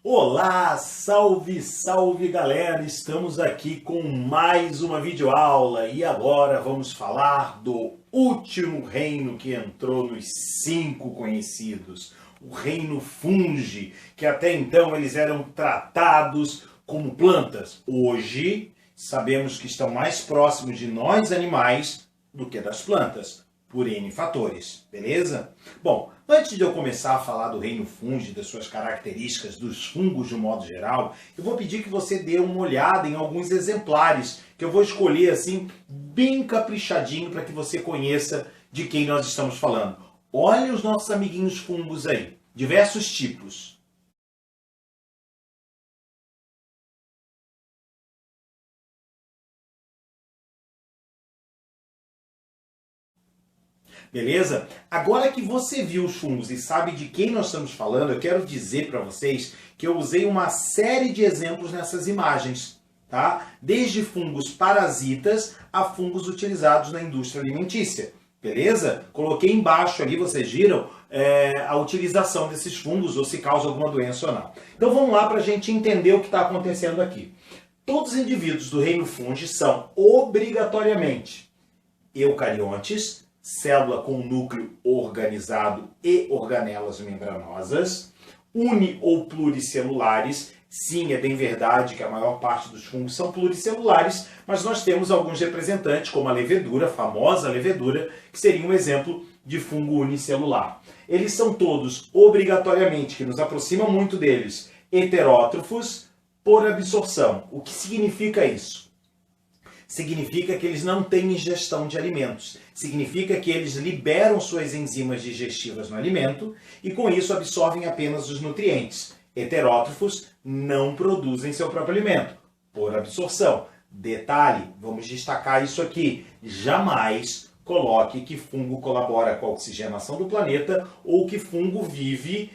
Olá, salve, salve galera! Estamos aqui com mais uma videoaula e agora vamos falar do último reino que entrou nos 5 conhecidos, o reino fungi, que até então eles eram tratados como plantas. Hoje sabemos que estão mais próximos de nós animais do que das plantas, por N fatores, beleza? Bom, antes de eu começar a falar do reino fungi, das suas características, dos fungos de um modo geral, eu vou pedir que você dê uma olhada em alguns exemplares que eu vou escolher assim, bem caprichadinho, para que você conheça de quem nós estamos falando. Olha os nossos amiguinhos fungos aí, diversos tipos. Beleza? Agora que você viu os fungos e sabe de quem nós estamos falando, eu quero dizer para vocês que eu usei uma série de exemplos nessas imagens, tá? Desde fungos parasitas a fungos utilizados na indústria alimentícia, beleza? Coloquei embaixo ali, vocês viram, a utilização desses fungos, ou se causa alguma doença ou não. Então vamos lá para a gente entender o que está acontecendo aqui. Todos os indivíduos do reino fungi são obrigatoriamente eucariontes, célula com núcleo organizado e organelas membranosas, uni ou pluricelulares. Sim, é bem verdade que a maior parte dos fungos são pluricelulares, mas nós temos alguns representantes, como a levedura, a famosa levedura, que seria um exemplo de fungo unicelular. Eles são todos, obrigatoriamente, que nos aproxima muito deles, heterótrofos por absorção. O que significa isso? Significa que eles não têm ingestão de alimentos. Significa que eles liberam suas enzimas digestivas no alimento e com isso absorvem apenas os nutrientes. Heterótrofos não produzem seu próprio alimento, por absorção. Detalhe, vamos destacar isso aqui. Jamais coloque que fungo colabora com a oxigenação do planeta ou que fungo vive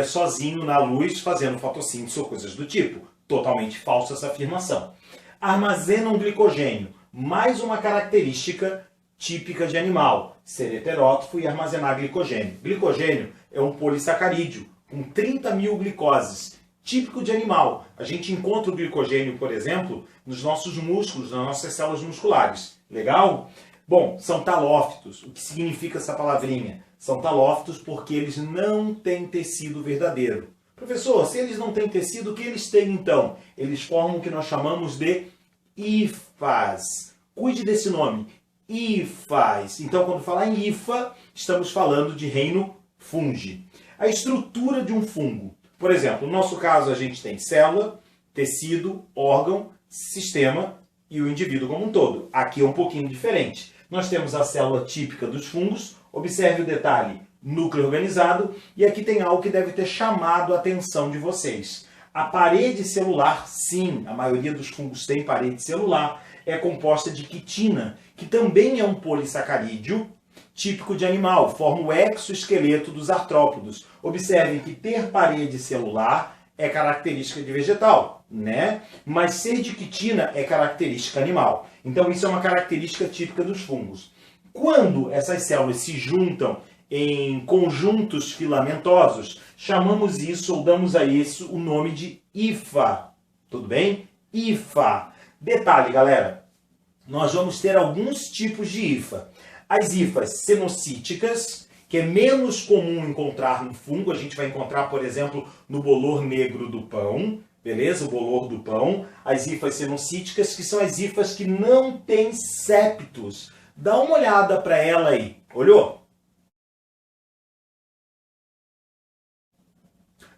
sozinho na luz fazendo fotossíntese ou coisas do tipo. Totalmente falsa essa afirmação. Armazenam glicogênio, mais uma característica típica de animal, ser heterótrofo e armazenar glicogênio. Glicogênio é um polissacarídeo com 30 mil glicoses, típico de animal. A gente encontra o glicogênio, por exemplo, nos nossos músculos, nas nossas células musculares. Legal? Bom, são talófitos. O que significa essa palavrinha? São talófitos porque eles não têm tecido verdadeiro. Professor, se eles não têm tecido, o que eles têm então? Eles formam o que nós chamamos de hifas. Cuide desse nome, hifas. Então, quando falar em hifa, estamos falando de reino fungi. A estrutura de um fungo. Por exemplo, no nosso caso, a gente tem célula, tecido, órgão, sistema e o indivíduo como um todo. Aqui é um pouquinho diferente. Nós temos a célula típica dos fungos. Observe o detalhe. Núcleo organizado, e aqui tem algo que deve ter chamado a atenção de vocês. A parede celular, sim, a maioria dos fungos tem parede celular, é composta de quitina, que também é um polissacarídeo típico de animal, forma o exoesqueleto dos artrópodos. Observem que ter parede celular é característica de vegetal, né? Mas ser de quitina é característica animal. Então isso é uma característica típica dos fungos. Quando essas células se juntam em conjuntos filamentosos, chamamos isso, ou damos a isso, o nome de hifa. Tudo bem? Hifa. Detalhe, galera, nós vamos ter alguns tipos de hifa. As hifas cenocíticas, que é menos comum encontrar no fungo, a gente vai encontrar, por exemplo, no bolor negro do pão, beleza? O bolor do pão. As hifas cenocíticas, que são as hifas que não têm septos. Dá uma olhada para ela aí. Olhou?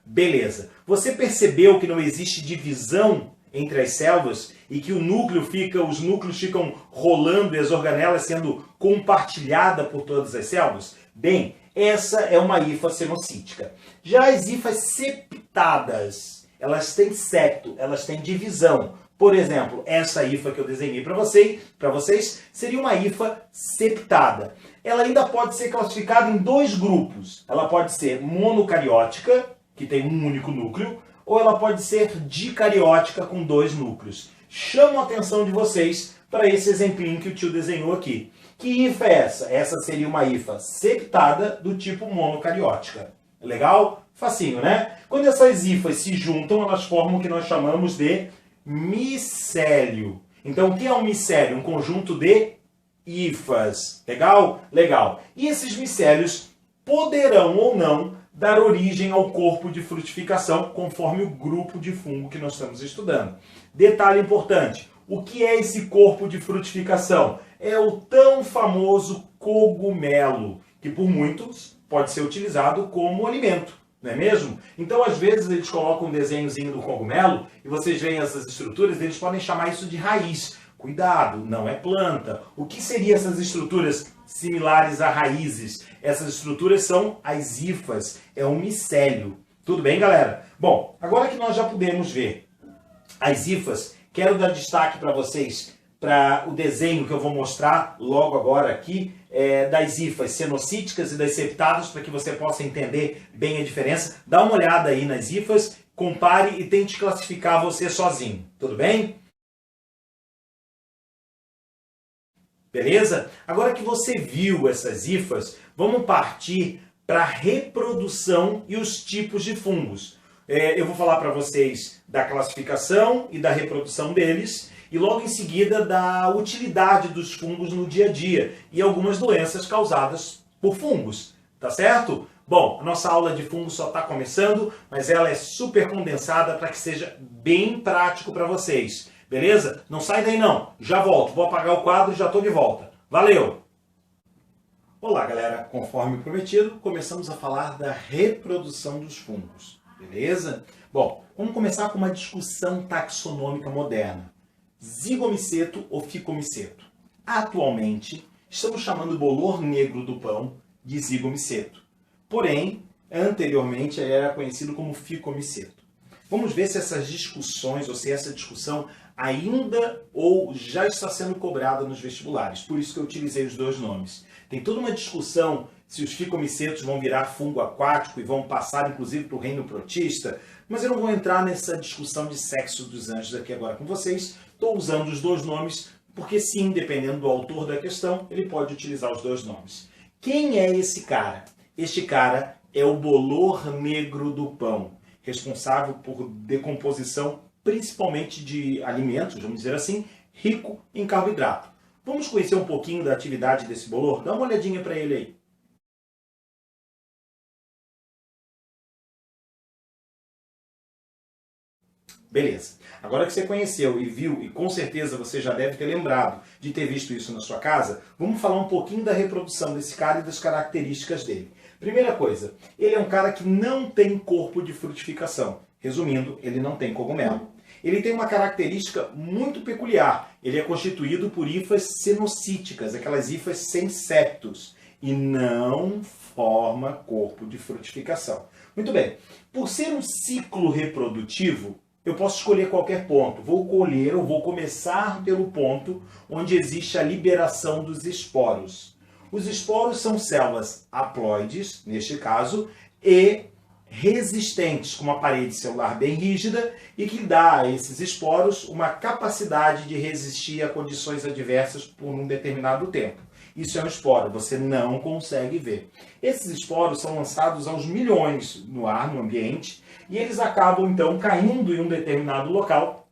Beleza. Você percebeu que não existe divisão entre as células e que os núcleos ficam rolando e as organelas sendo compartilhadas por todas as células? Bem, essa é uma hifa cenocítica. Já as hifas septadas, elas têm septo, elas têm divisão. Por exemplo, essa hifa que eu desenhei para vocês seria uma hifa septada. Ela ainda pode ser classificada em 2 grupos. Ela pode ser monocariótica, que tem um único núcleo, ou ela pode ser dicariótica com 2 núcleos. Chamo a atenção de vocês para esse exemplinho que o tio desenhou aqui. Que hifa é essa? Essa seria uma hifa septada do tipo monocariótica. Legal? Facinho, né? Quando essas hifas se juntam, elas formam o que nós chamamos de micélio. Então, o que é um micélio? Um conjunto de hifas. Legal? Legal. E esses micélios poderão ou não dar origem ao corpo de frutificação, conforme o grupo de fungo que nós estamos estudando. Detalhe importante, o que é esse corpo de frutificação? É o tão famoso cogumelo, que por muitos pode ser utilizado como alimento, não é mesmo? Então, às vezes, eles colocam um desenhozinho do cogumelo e vocês veem essas estruturas, eles podem chamar isso de raiz. Cuidado, não é planta. O que seriam essas estruturas similares a raízes? Essas estruturas são as hifas, é um micélio. Tudo bem, galera? Bom, agora que nós já pudemos ver as hifas, quero dar destaque para vocês para o desenho que eu vou mostrar logo agora aqui, das hifas cenocíticas e das septadas, para que você possa entender bem a diferença. Dá uma olhada aí nas hifas, compare e tente classificar você sozinho. Tudo bem? Beleza? Agora que você viu essas hifas, vamos partir para a reprodução e os tipos de fungos. Eu vou falar para vocês da classificação e da reprodução deles, e logo em seguida da utilidade dos fungos no dia a dia e algumas doenças causadas por fungos, tá certo? Bom, a nossa aula de fungos só está começando, mas ela é super condensada para que seja bem prático para vocês. Beleza? Não sai daí não. Já volto. Vou apagar o quadro e já estou de volta. Valeu! Olá, galera. Conforme prometido, começamos a falar da reprodução dos fungos. Beleza? Bom, vamos começar com uma discussão taxonômica moderna. Zigomiceto ou ficomiceto? Atualmente, estamos chamando o bolor negro do pão de zigomiceto. Porém, anteriormente era conhecido como ficomiceto. Vamos ver se essas discussões, ou se essa discussão ainda ou já está sendo cobrada nos vestibulares. Por isso que eu utilizei os dois nomes. Tem toda uma discussão se os ficomicetos vão virar fungo aquático e vão passar inclusive para o reino protista, mas eu não vou entrar nessa discussão de sexo dos anjos aqui agora com vocês. Estou usando os dois nomes porque sim, dependendo do autor da questão, ele pode utilizar os dois nomes. Quem é esse cara? Este cara é o bolor negro do pão, responsável por decomposição principalmente de alimentos, vamos dizer assim, rico em carboidrato. Vamos conhecer um pouquinho da atividade desse bolor? Dá uma olhadinha para ele aí. Beleza. Agora que você conheceu e viu, e com certeza você já deve ter lembrado de ter visto isso na sua casa, vamos falar um pouquinho da reprodução desse cara e das características dele. Primeira coisa, ele é um cara que não tem corpo de frutificação. Resumindo, ele não tem cogumelo. Ele tem uma característica muito peculiar. Ele é constituído por hifas cenocíticas, aquelas hifas sem septos, e não forma corpo de frutificação. Muito bem. Por ser um ciclo reprodutivo, eu posso escolher qualquer ponto. Vou colher ou vou começar pelo ponto onde existe a liberação dos esporos. Os esporos são células haploides, neste caso, e resistentes, com uma parede celular bem rígida e que dá a esses esporos uma capacidade de resistir a condições adversas por um determinado tempo. Isso é um esporo, você não consegue ver. Esses esporos são lançados aos milhões no ar, no ambiente, e eles acabam então caindo em um determinado local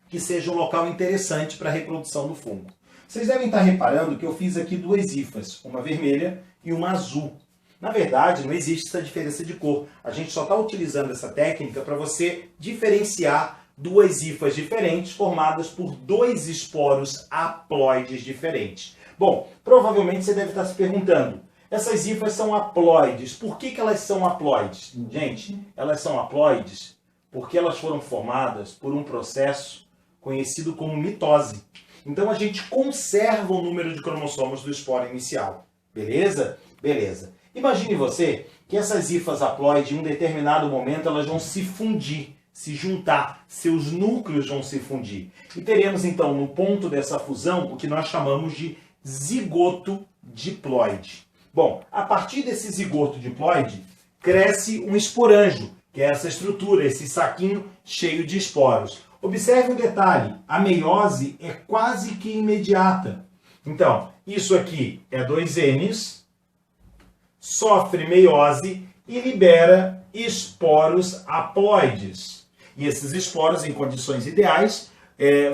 que seja um local interessante para a reprodução do fungo. Vocês devem estar reparando que eu fiz aqui duas hifas, uma vermelha e uma azul. Na verdade, não existe essa diferença de cor. A gente só está utilizando essa técnica para você diferenciar duas hifas diferentes formadas por dois esporos haploides diferentes. Bom, provavelmente você deve estar se perguntando, essas hifas são haploides. Por que elas são haploides? Gente, elas são haploides porque elas foram formadas por um processo conhecido como mitose. Então a gente conserva o número de cromossomos do esporo inicial. Beleza? Beleza. Imagine você que essas hifas haploides, em um determinado momento, elas vão se fundir, se juntar, seus núcleos vão se fundir. E teremos, então, no ponto dessa fusão, o que nós chamamos de zigoto diploide. Bom, a partir desse zigoto diploide, cresce um esporângio, que é essa estrutura, esse saquinho cheio de esporos. Observe um detalhe, a meiose é quase que imediata. Então, isso aqui é 2 Ns, sofre meiose e libera esporos haploides. E esses esporos, em condições ideais,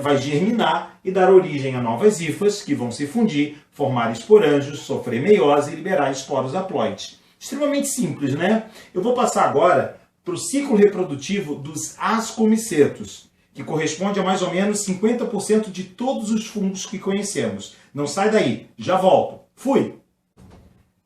vai germinar e dar origem a novas hifas que vão se fundir, formar esporângios, sofrer meiose e liberar esporos haploides. Extremamente simples, né? Eu vou passar agora para o ciclo reprodutivo dos ascomicetos, que corresponde a mais ou menos 50% de todos os fungos que conhecemos. Não sai daí, já volto. Fui!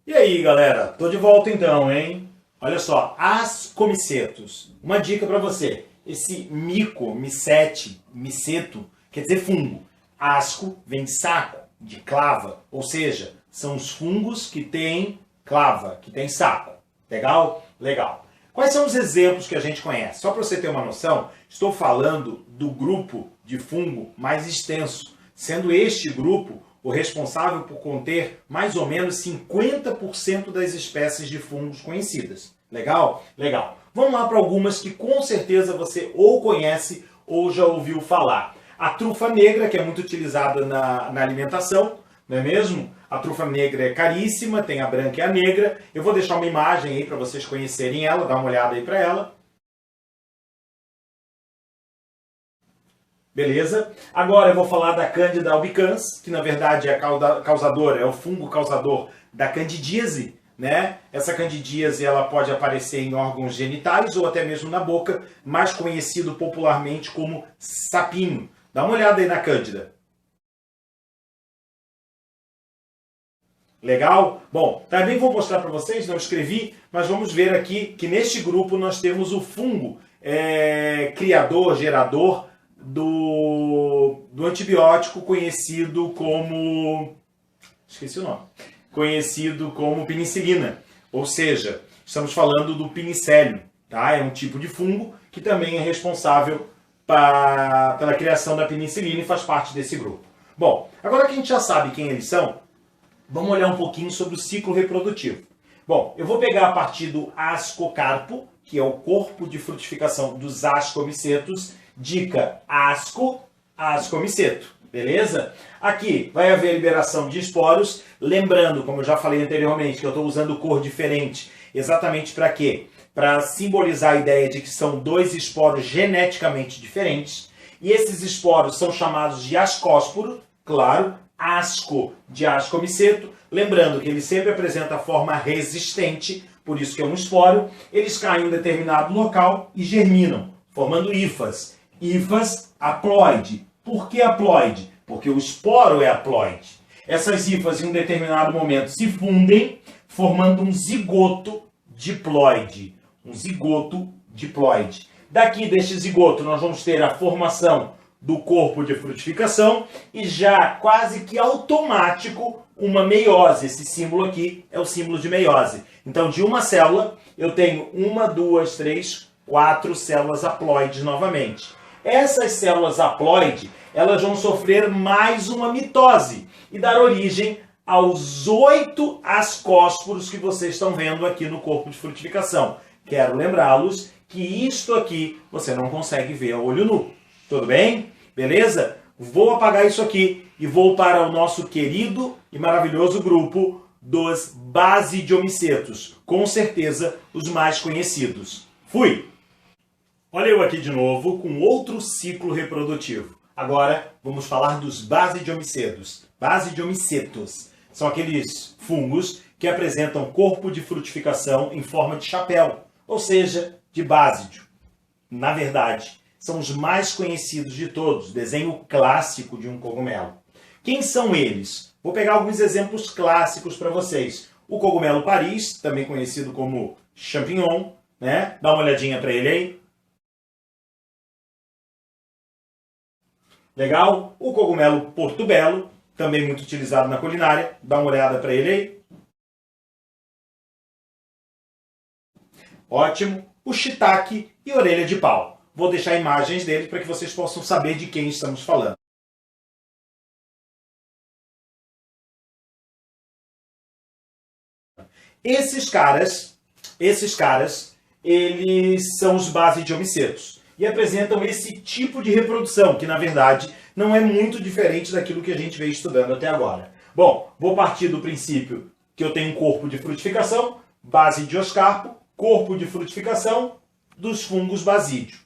E aí, galera? Tô de volta então, hein? Olha só, ascomicetos. Uma dica para você. Esse mico, micete, miceto, quer dizer fungo. Asco vem de saco, de clava. Ou seja, são os fungos que têm clava, que têm saco. Legal? Legal. Quais são os exemplos que a gente conhece? Só para você ter uma noção, estou falando do grupo de fungo mais extenso, sendo este grupo o responsável por conter mais ou menos 50% das espécies de fungos conhecidas. Legal? Legal. Vamos lá para algumas que com certeza você ou conhece ou já ouviu falar. A trufa negra, que é muito utilizada na alimentação, não é mesmo? A trufa negra é caríssima, tem a branca e a negra. Eu vou deixar uma imagem aí para vocês conhecerem ela, dá uma olhada aí para ela. Beleza? Agora eu vou falar da Candida albicans, que na verdade é causadora, é o fungo causador da candidíase, né? Essa candidíase ela pode aparecer em órgãos genitais ou até mesmo na boca, mais conhecido popularmente como sapinho. Dá uma olhada aí na Cândida. Legal? Bom, também vou mostrar para vocês, não escrevi, mas vamos ver aqui que neste grupo nós temos o fungo criador, gerador do antibiótico conhecido como... esqueci o nome. Conhecido como penicilina. Ou seja, estamos falando do penicélio. Tá? É um tipo de fungo que também é responsável pela criação da penicilina e faz parte desse grupo. Bom, agora que a gente já sabe quem eles são, vamos olhar um pouquinho sobre o ciclo reprodutivo. Bom, eu vou pegar a partir do ascocarpo, que é o corpo de frutificação dos ascomicetos. Dica: asco, ascomiceto. Beleza? Aqui vai haver liberação de esporos. Lembrando, como eu já falei anteriormente, que eu estou usando cor diferente. Exatamente para quê? Para simbolizar a ideia de que são dois esporos geneticamente diferentes. E esses esporos são chamados de ascósporo, claro, asco de ascomiceto. Lembrando que ele sempre apresenta a forma resistente, por isso que é um esporo. Eles caem em um determinado local e germinam, formando hifas. Hifas haploide. Por que haploide? Porque o esporo é haploide. Essas hifas, em um determinado momento, se fundem, formando um zigoto diploide. Um zigoto diploide. Daqui deste zigoto, nós vamos ter a formação do corpo de frutificação e já quase que automático uma meiose. Esse símbolo aqui é o símbolo de meiose. Então, de uma célula, eu tenho 1, 2, 3, 4 células haploides novamente. Essas células haploides, elas vão sofrer mais uma mitose e dar origem aos 8 ascósporos que vocês estão vendo aqui no corpo de frutificação. Quero lembrá-los que isto aqui você não consegue ver a olho nu. Tudo bem? Beleza? Vou apagar isso aqui e vou para o nosso querido e maravilhoso grupo dos basidiomicetos. Com certeza, os mais conhecidos. Fui! Olha eu aqui de novo com outro ciclo reprodutivo. Agora vamos falar dos basidiomicetos. Basidiomicetos são aqueles fungos que apresentam corpo de frutificação em forma de chapéu, ou seja, de básidio. Na verdade, são os mais conhecidos de todos, desenho clássico de um cogumelo. Quem são eles? Vou pegar alguns exemplos clássicos para vocês. O cogumelo Paris, também conhecido como champignon, né? Dá uma olhadinha para ele aí. Legal? O cogumelo portobello, também muito utilizado na culinária. Dá uma olhada para ele aí. Ótimo. O shiitake e orelha de pau. Vou deixar imagens dele para que vocês possam saber de quem estamos falando. Esses caras, eles são os basidiomicetos e apresentam esse tipo de reprodução, que na verdade não é muito diferente daquilo que a gente veio estudando até agora. Bom, vou partir do princípio que eu tenho um corpo de frutificação, basidioscarpo, corpo de frutificação dos fungos basídeo.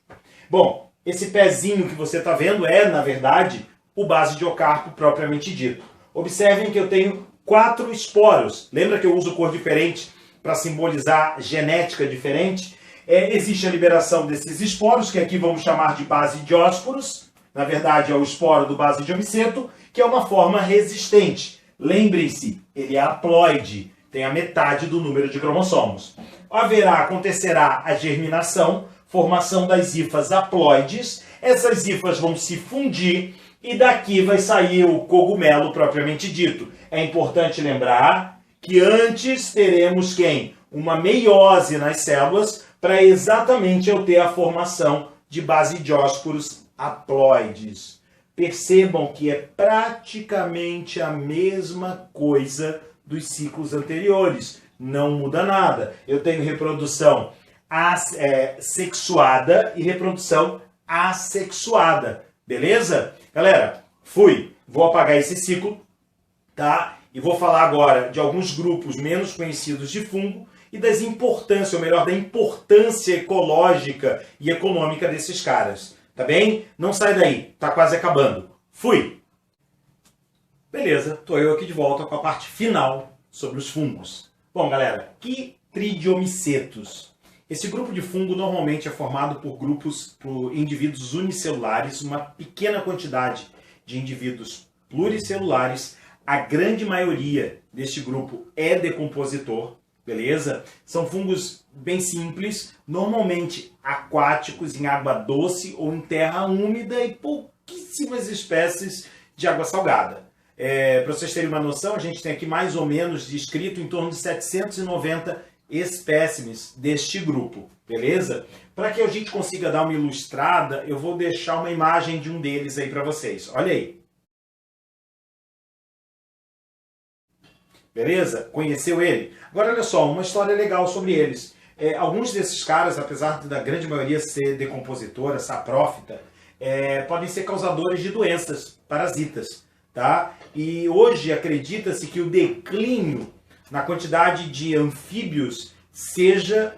Bom, esse pezinho que você está vendo é, na verdade, o basidiocarpo propriamente dito. Observem que eu tenho 4 esporos. Lembra que eu uso cor diferente para simbolizar genética diferente? Existe a liberação desses esporos, que aqui vamos chamar de basidiósporos. Na verdade, é o esporo do basidiomiceto, que é uma forma resistente. Lembrem-se, ele é haploide, tem a metade do número de cromossomos. Acontecerá a germinação, formação das hifas haploides. Essas hifas vão se fundir e daqui vai sair o cogumelo propriamente dito. É importante lembrar que antes teremos quem? Uma meiose nas células para exatamente eu ter a formação de basidiósporos haploides. Percebam que é praticamente a mesma coisa dos ciclos anteriores. Não muda nada. Eu tenho reprodução sexuada e reprodução assexuada. Beleza? Galera, fui. Vou apagar esse ciclo, tá? E vou falar agora de alguns grupos menos conhecidos de fungo e das importâncias, ou melhor, da importância ecológica e econômica desses caras. Tá bem? Não sai daí. Tá quase acabando. Fui! Beleza, tô eu aqui de volta com a parte final sobre os fungos. Bom, galera, Chytridiomycetus. Esse grupo de fungo normalmente é formado por indivíduos unicelulares, uma pequena quantidade de indivíduos pluricelulares. A grande maioria deste grupo é decompositor, beleza? São fungos bem simples, normalmente aquáticos em água doce ou em terra úmida e pouquíssimas espécies de água salgada. Para vocês terem uma noção, a gente tem aqui mais ou menos descrito em torno de 790 espécimes deste grupo, beleza? Para que a gente consiga dar uma ilustrada, eu vou deixar uma imagem de um deles aí para vocês. Olha aí. Beleza? Conheceu ele? Agora olha só, uma história legal sobre eles. Alguns desses caras, apesar da grande maioria ser decompositora, saprófita, podem ser causadores de doenças, parasitas, tá? E hoje acredita-se que o declínio na quantidade de anfíbios esteja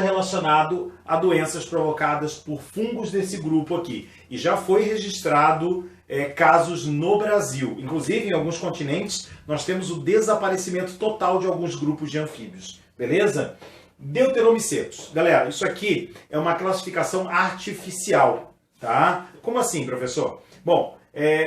relacionado a doenças provocadas por fungos desse grupo aqui. E já foi registrado casos no Brasil. Inclusive, em alguns continentes, nós temos o desaparecimento total de alguns grupos de anfíbios. Beleza? Deuteromycetus. Galera, isso aqui é uma classificação artificial, tá? Como assim, professor? Bom,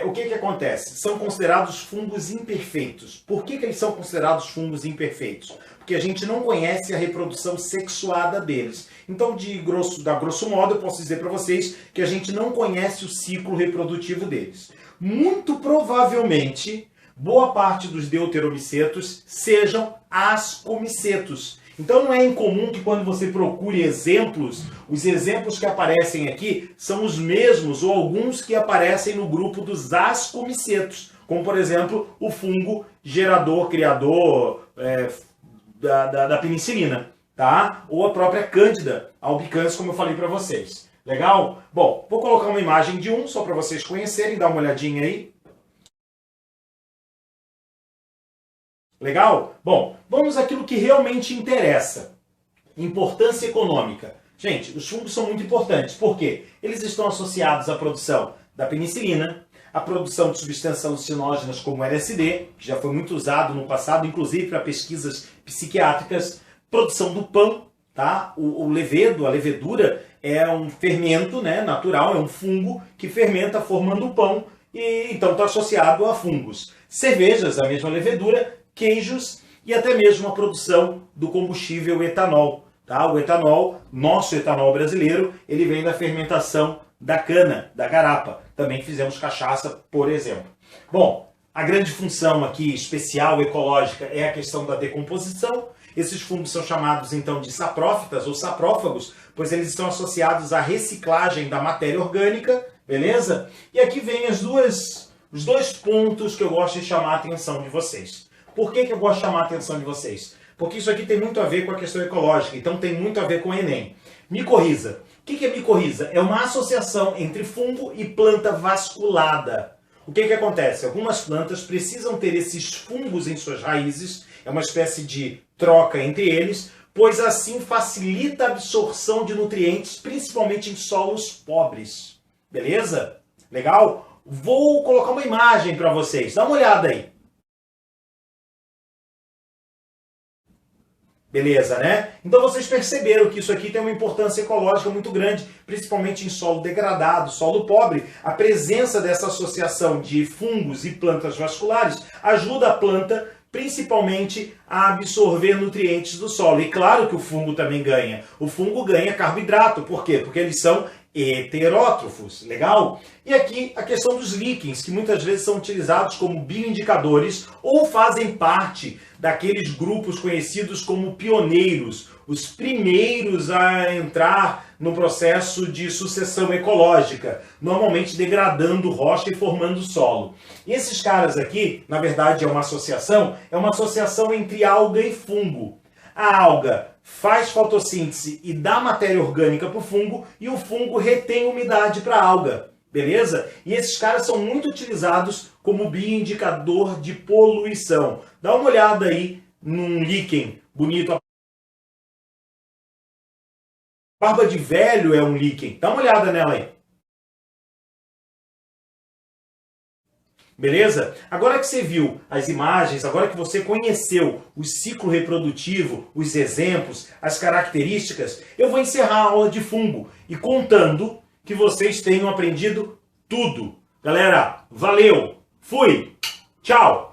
o que acontece? São considerados fungos imperfeitos. Por que eles são considerados fungos imperfeitos? Porque a gente não conhece a reprodução sexuada deles. Então, grosso modo, eu posso dizer para vocês que a gente não conhece o ciclo reprodutivo deles. Muito provavelmente, boa parte dos deuteromycetus sejam ascomicetos. Então não é incomum que quando você procure exemplos, os exemplos que aparecem aqui são os mesmos ou alguns que aparecem no grupo dos ascomicetos, como por exemplo o fungo gerador, criador da penicilina, tá? Ou a própria Cândida albicans, como eu falei para vocês. Legal? Bom, vou colocar uma imagem de um só para vocês conhecerem, dá uma olhadinha aí. Legal? Bom, vamos àquilo que realmente interessa. Importância econômica. Gente, os fungos são muito importantes. Por quê? Eles estão associados à produção da penicilina, à produção de substâncias alucinógenas como LSD, que já foi muito usado no passado, inclusive para pesquisas psiquiátricas, produção do pão, tá? O levedo, a levedura, é um fermento, né, natural, é um fungo que fermenta formando o pão e então está associado a fungos. Cervejas, a mesma levedura, queijos e até mesmo a produção do combustível etanol. Tá? O etanol, nosso etanol brasileiro, ele vem da fermentação da cana, da garapa. Também fizemos cachaça, por exemplo. Bom, a grande função aqui, especial, ecológica, é a questão da decomposição. Esses fungos são chamados então de saprófitas ou saprófagos, pois eles estão associados à reciclagem da matéria orgânica, beleza? E aqui vem os dois pontos que eu gosto de chamar a atenção de vocês. Por que eu gosto de chamar a atenção de vocês? Porque isso aqui tem muito a ver com a questão ecológica, então tem muito a ver com o Enem. Micorriza. O que é micorriza? É uma associação entre fungo e planta vasculada. O que acontece? Algumas plantas precisam ter esses fungos em suas raízes, é uma espécie de troca entre eles, pois assim facilita a absorção de nutrientes, principalmente em solos pobres. Beleza? Legal? Vou colocar uma imagem para vocês, dá uma olhada aí. Beleza, né? Então vocês perceberam que isso aqui tem uma importância ecológica muito grande, principalmente em solo degradado, solo pobre. A presença dessa associação de fungos e plantas vasculares ajuda a planta principalmente a absorver nutrientes do solo. E claro que o fungo também ganha. O fungo ganha carboidrato. Por quê? Porque eles são heterótrofos. Legal? E aqui a questão dos líquens, que muitas vezes são utilizados como bioindicadores ou fazem parte daqueles grupos conhecidos como pioneiros, os primeiros a entrar no processo de sucessão ecológica, normalmente degradando rocha e formando solo. E esses caras aqui, na verdade, é uma associação entre alga e fungo. A alga faz fotossíntese e dá matéria orgânica para o fungo, e o fungo retém umidade para a alga. Beleza? E esses caras são muito utilizados como bioindicador de poluição. Dá uma olhada aí num líquen bonito. A barba de velho é um líquen. Dá uma olhada nela aí. Beleza? Agora que você viu as imagens, agora que você conheceu o ciclo reprodutivo, os exemplos, as características, eu vou encerrar a aula de fungo e contando que vocês tenham aprendido tudo. Galera, valeu! Fui! Tchau!